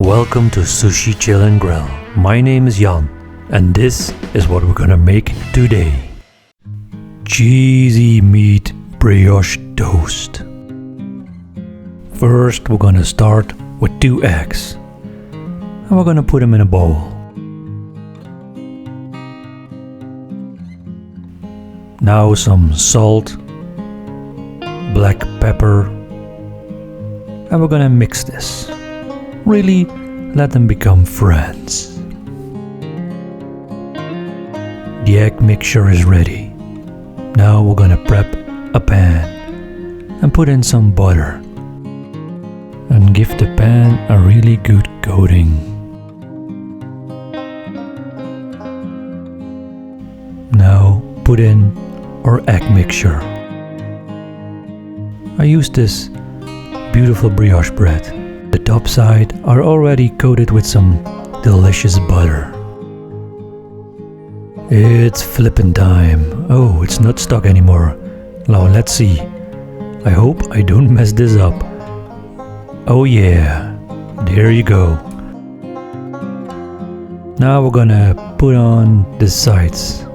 Welcome to Sushi Chill and Grill. My name is Jan, and this is what we're gonna make today. Cheesy Meat Brioche Toast. First, we're gonna start with 2 eggs, and we're gonna put them in a bowl. Now some salt, black pepper, and we're gonna mix this. Really let them become friends. The egg mixture is ready. Now we're gonna prep a pan and put in some butter and give the pan a really good coating. Now put in our egg mixture. I use this beautiful brioche bread. The top side are already coated with some delicious butter. It's flippin' time. Oh, it's not stuck anymore. Now let's see. I hope I don't mess this up. Oh yeah, there you go. Now we're gonna put on the sides.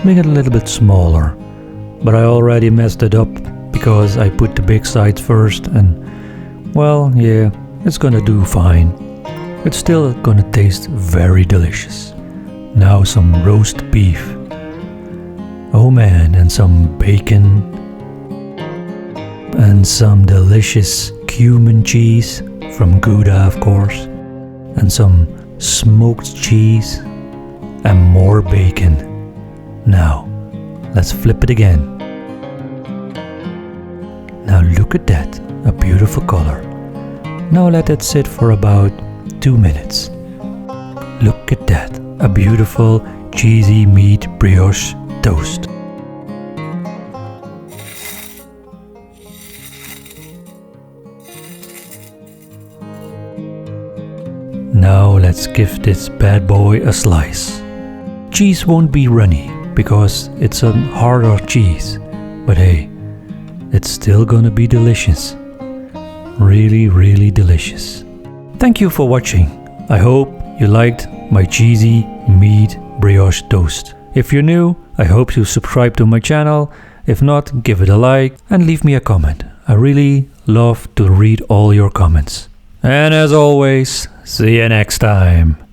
Make it a little bit smaller. But I already messed it up because I put the big sides first and, well, yeah. It's gonna do fine. It's still gonna taste very delicious. Now some roast beef. Oh man, and some bacon. And some delicious Kumin cheese from Gouda, of course. And some smoked cheese. And more bacon. Now, let's flip it again. Now look at that, a beautiful color. Now let it sit for about 2 minutes. Look at that, a beautiful cheesy meat brioche toast. Now let's give this bad boy a slice. Cheese won't be runny because it's a harder cheese, but hey, it's still gonna be delicious. Really delicious. Thank you for watching. I hope you liked my cheesy meat brioche toast. If you're new, I hope you subscribe to my channel. If not, give it a like and leave me a comment. I really love to read all your comments. And as always, see you next time.